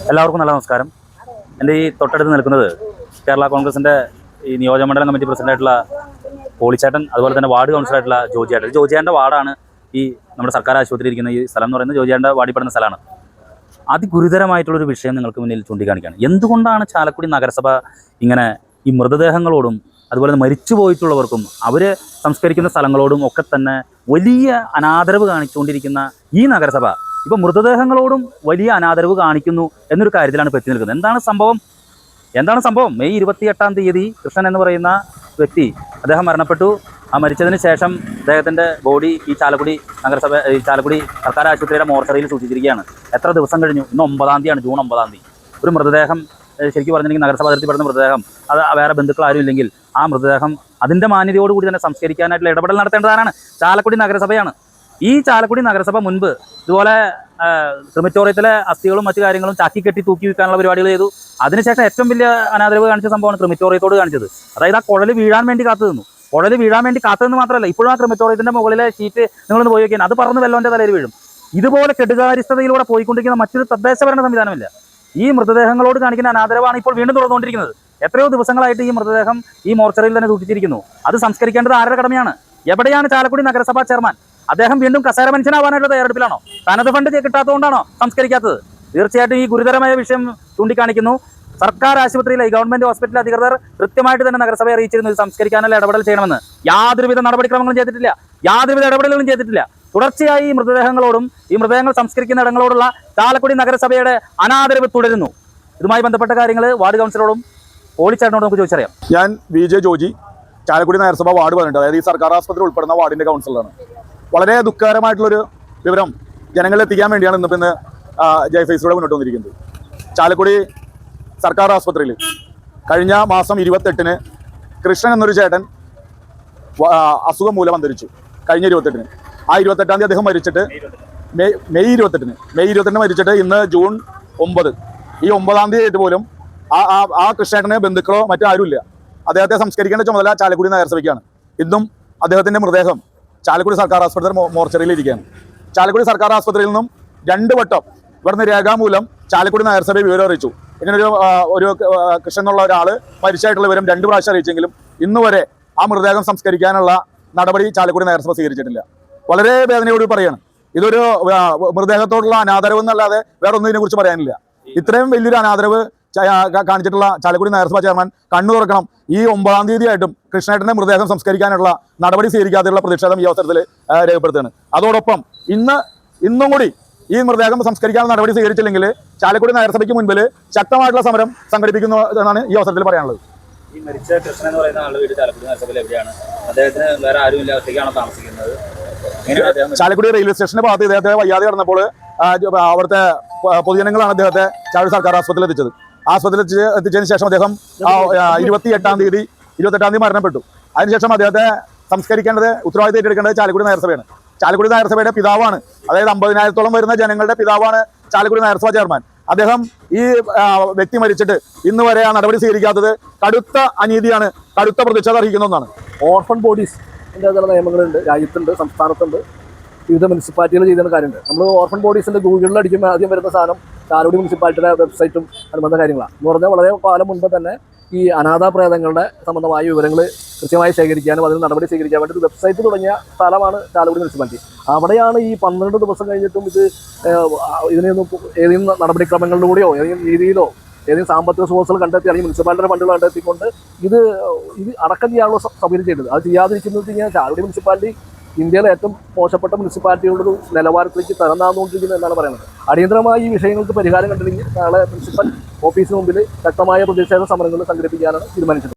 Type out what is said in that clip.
എല്ലാവർക്കും നല്ല നമസ്കാരം. എൻ്റെ ഈ തൊട്ടടുത്ത് നിൽക്കുന്നത് കേരള കോൺഗ്രസിൻ്റെ ഈ നിയോജകമണ്ഡലം കമ്മിറ്റി പ്രസിഡൻ്റായിട്ടുള്ള പോളിച്ചേട്ടൻ, അതുപോലെ തന്നെ വാർഡ് കൗൺസിലറായിട്ടുള്ള ജോജിയേട്ടൻ. ജോജിയേട്ടൻ്റെ വാർഡാണ് ഈ നമ്മുടെ സർക്കാർ ആശുപത്രി ഇരിക്കുന്ന ഈ സ്ഥലം എന്ന് പറയുന്നത്. ജോജിയേട്ടൻ്റെ വാർഡിൽപ്പെടുന്ന സ്ഥലമാണ്. അതിഗുരുതരമായിട്ടുള്ളൊരു വിഷയം നിങ്ങൾക്ക് മുന്നിൽ ചൂണ്ടിക്കാണിക്കുകയാണ്. എന്തുകൊണ്ടാണ് ചാലക്കുടി നഗരസഭ ഇങ്ങനെ ഈ മൃതദേഹങ്ങളോടും അതുപോലെ തന്നെ മരിച്ചു പോയിട്ടുള്ളവർക്കും അവർ സംസ്കരിക്കുന്ന സ്ഥലങ്ങളോടും ഒക്കെ തന്നെ വലിയ അനാദരവ് കാണിച്ചുകൊണ്ടിരിക്കുന്ന ഈ നഗരസഭ ഇപ്പോൾ മൃതദേഹങ്ങളോടും വലിയ അനാദരവ് കാണിക്കുന്നു എന്നൊരു കാര്യത്തിലാണ് ഇപ്പോൾ എത്തി നിൽക്കുന്നത്. എന്താണ് സംഭവം? മെയ് 28-ാം തീയതി കൃഷ്ണൻ എന്ന് പറയുന്ന വ്യക്തി അദ്ദേഹം മരണപ്പെട്ടു. ആ മരിച്ചതിന് ശേഷം അദ്ദേഹത്തിൻ്റെ ബോഡി ഈ ചാലക്കുടി സർക്കാർ ആശുപത്രിയുടെ മോർച്ചറിയിൽ സൂക്ഷിച്ചിരിക്കുകയാണ്. എത്ര ദിവസം കഴിഞ്ഞു? ഇന്ന് 9-ാം തീയതിയാണ്, ജൂൺ 9-ാം തീയതി. ഒരു മൃതദേഹം ശരിക്കും പറഞ്ഞിട്ടുണ്ടെങ്കിൽ നഗരസഭ അതിർത്തിപ്പെടുന്ന മൃതദേഹം, അത് വേറെ ബന്ധുക്കൾ ആരും ഇല്ലെങ്കിൽ ആ മൃതദേഹം അതിൻ്റെ മാന്യതയോടുകൂടി തന്നെ സംസ്കരിക്കാനായിട്ടുള്ള ഇടപെടൽ നടത്തേണ്ടതാണ് ചാലക്കുടി നഗരസഭയാണ്. ഈ ചാലക്കുടി നഗരസഭ മുൻപ് ഇതുപോലെ ക്രിമിറ്റോറിയത്തിലെ അസ്ഥികളും മറ്റു കാര്യങ്ങളും ചാക്കി കെട്ടി തൂക്കി വയ്ക്കാനുള്ള പരിപാടികൾ ചെയ്തു. അതിനുശേഷം ഏറ്റവും വലിയ അനാദരവ് കാണിച്ച സംഭവമാണ് ക്രിമിറ്റോറിയത്തോട് കാണിച്ചത്. അതായത് ആ കുഴൽ വീഴാൻ വേണ്ടി കാത്തു നിന്നു. കുഴൽ വീഴാൻ വേണ്ടി കാത്തുനിന്ന് മാത്രമല്ല, ഇപ്പോഴും ആ ക്രിമിറ്റോറിയത്തിൻ്റെ മുകളിലെ ഷീറ്റ് നിങ്ങളൊന്ന് പോയി വയ്ക്കാൻ, അത് പറന്ന് വെള്ളോൻ്റെ തലയിൽ വീഴും. ഇതുപോലെ കെടുകാര്യസ്ഥതയിലൂടെ പോയിക്കൊണ്ടിരിക്കുന്ന മറ്റൊരു തദ്ദേശഭരണ സംവിധാനമില്ല. ഈ മൃതദേഹങ്ങളോട് കാണിക്കുന്ന അനാദരവാണ് ഇപ്പോൾ വീണ്ടും തുടർന്നുകൊണ്ടിരിക്കുന്നത്. എത്രയോ ദിവസങ്ങളായിട്ട് ഈ മൃതദേഹം ഈ മോർച്ചറിയിൽ തന്നെ സൂക്ഷിച്ചിരിക്കുന്നു. അത് സംസ്കരിക്കേണ്ടത് ആരുടെ കടമയാണ്? എവിടെയാണ് ചാലക്കുടി നഗരസഭാ ചെയർമാൻ? അദ്ദേഹം വീണ്ടും കസേര മനുഷ്യനാവാനായിട്ടുള്ള തയ്യാറെടുപ്പിലാണോ? തനത് ഫണ്ട് കിട്ടാത്തതുകൊണ്ടാണോ സംസ്കരിക്കാത്തത്? തീർച്ചയായിട്ടും ഈ ഗുരുതരമായ വിഷയം ചൂണ്ടിക്കാണിക്കുന്നു. സർക്കാർ ആശുപത്രിയിലെ ഈ ഗവൺമെന്റ് ഹോസ്പിറ്റൽ അധികൃതർ കൃത്യമായിട്ട് തന്നെ നഗരസഭയെ അറിയിച്ചിരുന്നു ഇത് സംസ്കരിക്കാനുള്ള ഇടപെടൽ ചെയ്യണമെന്ന്. യാതൊരുവിധ നടപടിക്രമങ്ങളും ചെയ്തിട്ടില്ല, യാതൊരുവിധ ഇടപെടലുകളും ചെയ്തിട്ടില്ല. തുടർച്ചയായി ഈ മൃതദേഹങ്ങളോടും ഈ മൃതദേഹങ്ങൾ സംസ്കരിക്കുന്ന ഇടങ്ങളോടുള്ള ചാലക്കുടി നഗരസഭയുടെ അനാദരവ് തുടരുന്നു. ഇതുമായി ബന്ധപ്പെട്ട കാര്യങ്ങൾ വാർഡ് കൗൺസിലറോടും പോളിച്ചേട്ടനോടും നമുക്ക് ചോദിച്ചറിയാം. ഞാൻ VJ ജോജി, ചാലക്കുടി നഗരസഭ വാർഡ് 18, അതായത് ഈ സർക്കാർ ആശുപത്രി ഉൾപ്പെടുന്ന വാർഡിന്റെ കൗൺസിലറാണ്. വളരെ ദുഃഖകരമായിട്ടുള്ളൊരു വിവരം ജനങ്ങളിൽ എത്തിക്കാൻ വേണ്ടിയാണ് ഇന്ന് ജയഫേസിലൂടെ മുന്നോട്ട് വന്നിരിക്കുന്നത്. ചാലക്കുടി സർക്കാർ ആശുപത്രിയിൽ കഴിഞ്ഞ മാസം 28-ന് കൃഷ്ണൻ എന്നൊരു ചേട്ടൻ അസുഖം മൂലം അന്തരിച്ചു. കഴിഞ്ഞ 28-ന്, ആ 28-ാം തീയതി അദ്ദേഹം മരിച്ചിട്ട് മെയ് 28-ന് മരിച്ചിട്ട് ഇന്ന് ജൂൺ 9. ഈ 9-ാം തീയതി ആയിട്ട് പോലും ആ കൃഷ്ണേട്ടന് ബന്ധുക്കളോ മറ്റാരുമില്ല. അദ്ദേഹത്തെ സംസ്കരിക്കേണ്ട ചുമതല ചാലക്കുടി നഗരസഭയ്ക്കാണ്. ഇന്നും അദ്ദേഹത്തിൻ്റെ മൃതദേഹം ചാലക്കുടി സർക്കാർ ആശുപത്രി മോർച്ചറിയിൽ ഇരിക്കുകയാണ്. ചാലക്കുടി സർക്കാർ ആശുപത്രിയിൽ നിന്നും 2 വട്ടം ഇവിടുന്ന് രേഖാമൂലം ചാലക്കുടി നഗരസഭയെ വിവരം അറിയിച്ചു. ഇങ്ങനെ ഒരു കൃഷ്ണൻ എന്നുള്ള ഒരാൾ മരിച്ചായിട്ടുള്ള വിവരം 2 പ്രാവശ്യം അറിയിച്ചെങ്കിലും ഇന്നുവരെ ആ മൃതദേഹം സംസ്കരിക്കാനുള്ള നടപടി ചാലക്കുടി നഗരസഭ സ്വീകരിച്ചിട്ടില്ല. വളരെ വേദനയോട് പറയാണ്. ഇതൊരു മൃതദേഹത്തോടുള്ള അനാദരവ് എന്നല്ലാതെ വേറെ ഒന്നും ഇതിനെക്കുറിച്ച് പറയാനില്ല. ഇത്രയും വലിയൊരു അനാദരവ് കാണിച്ചിട്ടുള്ള ചാലക്കുടി നഗരസഭ ചെയർമാൻ കണ്ണു തുറക്കണം. ഈ 9-ാം തീയതി ആയിട്ടും കൃഷ്ണേട്ടൻ്റെ മൃതദേഹം സംസ്കരിക്കാനുള്ള നടപടി സ്വീകരിക്കാതെയുള്ള പ്രതിഷേധം ഈ അവസരത്തിൽ രേഖപ്പെടുത്തുകയാണ്. അതോടൊപ്പം ഇന്നും കൂടി ഈ മൃതദേഹം സംസ്കരിക്കാനുള്ള നടപടി സ്വീകരിച്ചില്ലെങ്കിൽ ചാലക്കുടി നഗരസഭയ്ക്ക് മുൻപിൽ ശക്തമായിട്ടുള്ള സമരം സംഘടിപ്പിക്കുന്നു എന്നാണ് ഈ അവസരത്തിൽ പറയാനുള്ളത്. ഈ മരിച്ച കൃഷ്ണൻ എന്ന് പറയുന്ന ആളുടെ വീട് ചാലക്കുടി നഗരസഭയിൽ എവിടെയാണ്? അദ്ദേഹത്തിന് വേറെ ആരുമില്ല, ഒറ്റയ്ക്കാണോ താമസിക്കുന്നത്? ചാലക്കുടി റെയിൽവേ സ്റ്റേഷന്റെ ഭാഗത്ത് ഇദ്ദേഹത്തെ വയ്യാതെ കിടന്നപ്പോൾ അവിടുത്തെ പൊതുജനങ്ങളാണ് അദ്ദേഹത്തെ ചാലക്കുടി സർക്കാർ ആശുപത്രിയിൽ എത്തിച്ചത്. ആശുപത്രിയിൽ എത്തിച്ചതിന് ശേഷം അദ്ദേഹം 28-ാം തീയതി മരണപ്പെട്ടു. അതിനുശേഷം അദ്ദേഹത്തെ സംസ്കരിക്കേണ്ടത്, ഉത്തരവാദിത്തം ഏറ്റെടുക്കേണ്ടത് ചാലക്കുടി നഗരസഭയാണ്. ചാലക്കുടി നഗരസഭയുടെ പിതാവാണ്, അതായത് 50,000-ഓളം വരുന്ന ജനങ്ങളുടെ പിതാവാണ് ചാലക്കുടി നഗരസഭ ചെയർമാൻ. അദ്ദേഹം ഈ വ്യക്തി മരിച്ചിട്ട് ഇന്ന് വരെ ആ നടപടി സ്വീകരിക്കാത്തത് കടുത്ത അനീതിയാണ്, കടുത്ത പ്രതിഷേധം അർഹിക്കുന്ന ഒന്നാണ്. ഓർഫൺ ബോഡീസിൻ്റെ ചില നിയമങ്ങളുണ്ട്, രാജ്യത്തുണ്ട്, സംസ്ഥാനത്തുണ്ട്, വിവിധ മുനിസിപ്പാലിറ്റികൾ ചെയ്യുന്ന കാര്യമുണ്ട്. നമ്മൾ ഓർഫൺ ബോഡീസിൻ്റെ ഗൂഗിളിൽ അടിക്കുമ്പോൾ ആദ്യം വരുന്ന സാധനം ചാലക്കുടി മുനിസിപ്പാലിറ്റിയുടെ വെബ്സൈറ്റും അനുബന്ധ കാര്യങ്ങളാണ്. എന്ന് പറഞ്ഞാൽ വളരെ കാലം മുൻപ് തന്നെ ഈ അനാഥാപ്രേതങ്ങളുടെ സംബന്ധമായ വിവരങ്ങൾ കൃത്യമായി ശേഖരിക്കാനും അതിന് നടപടി സ്വീകരിക്കാൻ വേണ്ടി ഒരു വെബ്സൈറ്റ് തുടങ്ങിയ സ്ഥലമാണ് ചാലക്കുടി മുനിസിപ്പാലിറ്റി. അവിടെയാണ് ഈ 12 ദിവസം കഴിഞ്ഞിട്ടും ഇതിനൊന്നും ഏതെങ്കിലും നടപടിക്രമങ്ങളിലൂടെയോ ഏതെങ്കിലും രീതിയിലോ ഏതെങ്കിലും സാമ്പത്തിക സോഴ്സുകൾ കണ്ടെത്തി അല്ലെങ്കിൽ മുനിസിപ്പാലിറ്റിയുടെ ഫണ്ടുകൾ കണ്ടെത്തിക്കൊണ്ട് ഇത് അടക്കം ചെയ്യാനുള്ള സൗകര്യം ചെയ്തത്. അത് ചെയ്യാതിരിക്കുന്നത് കഴിഞ്ഞാൽ ചാലക്കുടി മുനിസിപ്പാലിറ്റി ഇന്ത്യയിലെ ഏറ്റവും മോശപ്പെട്ട മുനിസിപ്പാലിറ്റികളുടെ ഒരു നിലവാരത്തിലേക്ക് തരംതാന്നുകൊണ്ടിരിക്കുന്നത് എന്നാണ് പറയുന്നത്. അടിയന്തരമായി ഈ വിഷയങ്ങൾക്ക് പരിഹാരം കണ്ടില്ലെങ്കിൽ നാളെ പ്രിൻസിപ്പൽ ഓഫീസിന് മുമ്പിൽ ശക്തമായ പ്രതിഷേധ സമരങ്ങൾ സംഘടിപ്പിക്കാനാണ് തീരുമാനിച്ചത്.